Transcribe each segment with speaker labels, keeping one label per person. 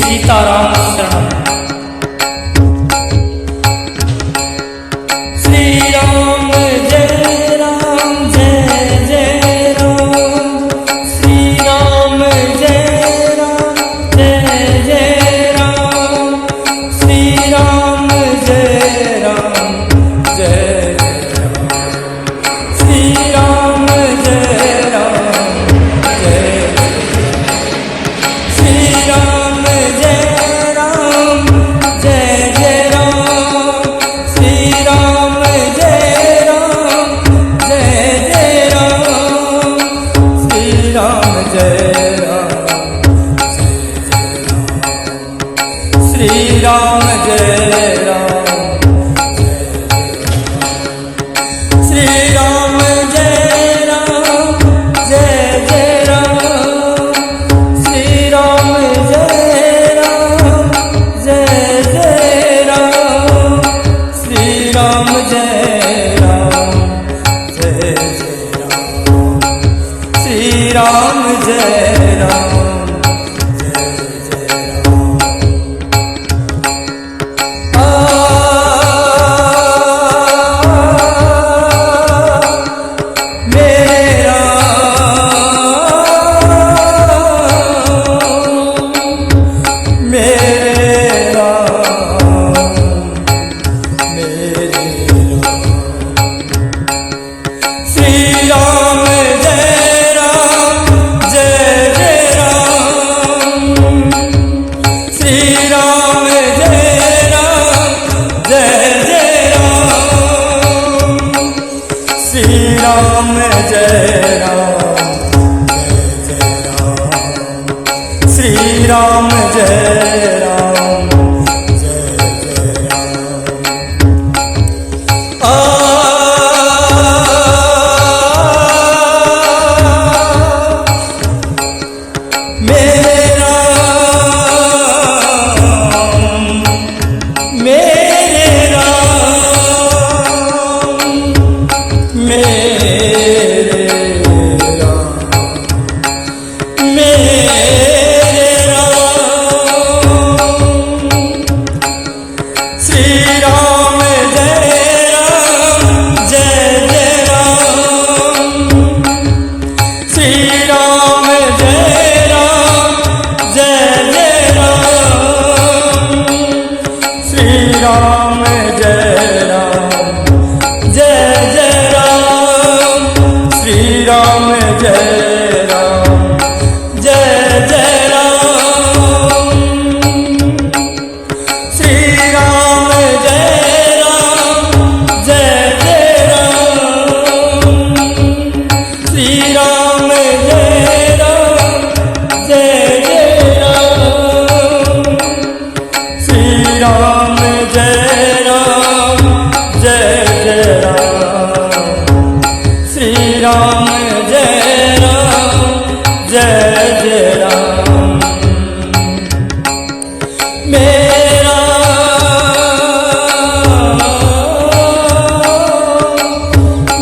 Speaker 1: सीताराम शरणम। श्री राम जय राम जय जय राम। श्री राम जय राम जय जय राम। श्री राम जय राम जय जय राम। श्री राम जय राम जय श्री राम जय राम जय जय राम। श्री राम जय राम जय जय राम। श्री राम जय राम जय जय राम। श्री राम जय राम श्री राम जय राम जय जय राम। श्री राम जय राम जय जय राम। श्री राम जय राम जय जय राम। श्री राम जय राम जय जय राम। राम जय राम जय जय राम। श्री राम जय राम जय जय राम। मेरे राम मेरे राम जय राम जय जय राम। श्री राम जय राम जय जय राम। श्री राम जय राम जय जय राम। श्री राम जय राम जय जय राम। श्री राम जय राम जय जय राम। श्री राम जय राम जय जय राम। मेरा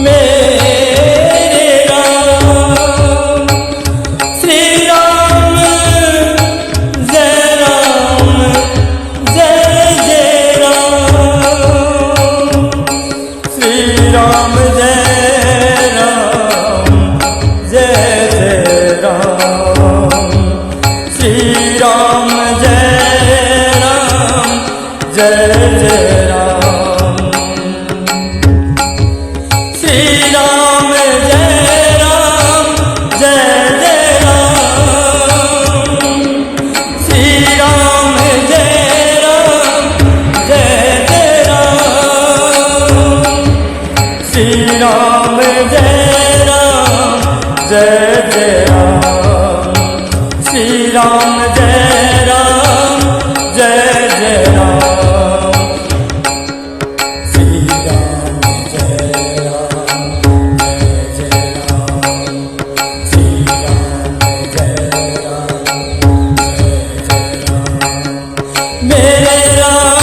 Speaker 1: मेरे राम। श्री राम जय राम जय जय राम। श्री राम जय राम जय जय राम। श्री राम जय राम जय जय राम। श्री राम जय राम जय जय राम। श्री राम जय राम जय जय राम। श्री राम जय राम जय जय राम। श्री राम जय राम जय जय राम। श्री राम जय राम जय जय राम। श्री राम जय राम जय जय राम। मेरे राम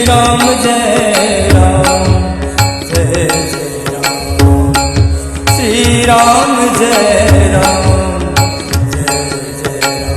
Speaker 1: राम जय राम जय जय राम श्री राम जय राम जय जय राम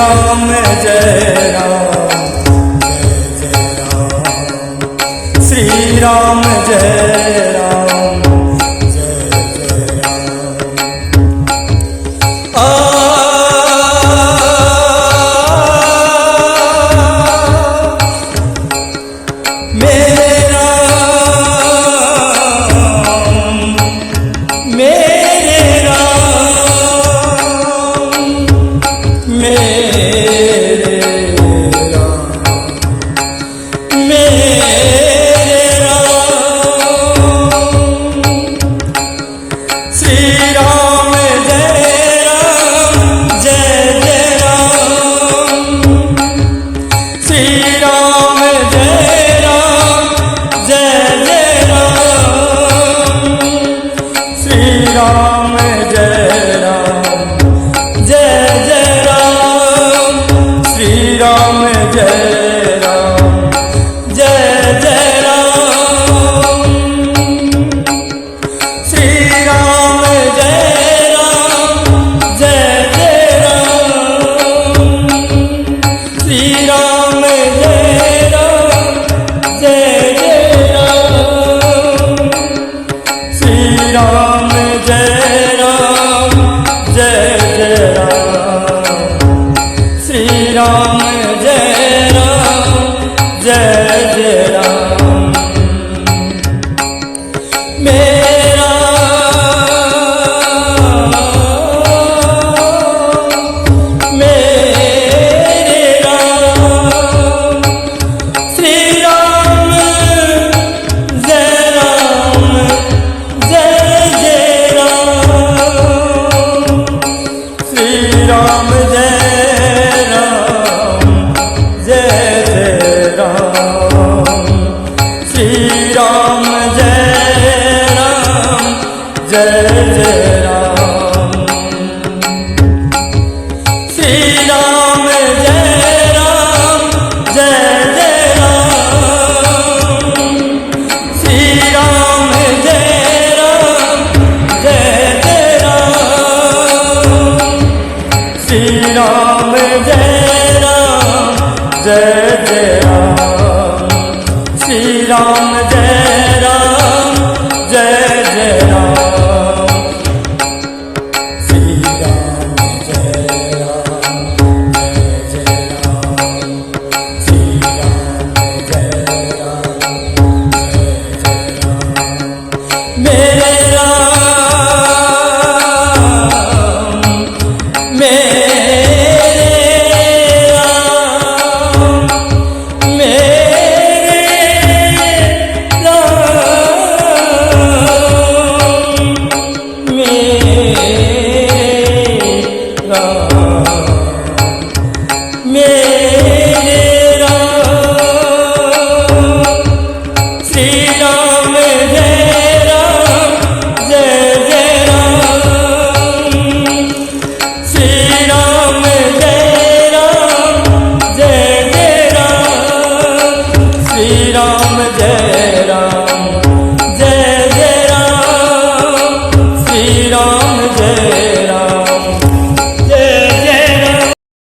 Speaker 1: राम जय राम जय जय राम श्री राम जय राम जय जय राम मेरे राम जय राम जय जय राम श्री राम जय राम जय जय राम श्री राम जय राम जय जय राम श्री राम जय राम जय जय राम श्री राम जय राम जय जय राम श्री राम जय राम जय जय राम मेरा मेरे राम श्री राम जय राम जय जय राम श्री राम जय राम जय जय राम श्री राम जय राम जय जय राम श्री राम जय राम जय जय राम श्री राम जय राम जय जय राम श्री राम जय राम जय जय राम श्री राम जय राम जय जय राम श्री राम जय राम जय जय राम श्री राम जय राम जय जय राम मेरे राम जय राम जय जय राम श्री राम जय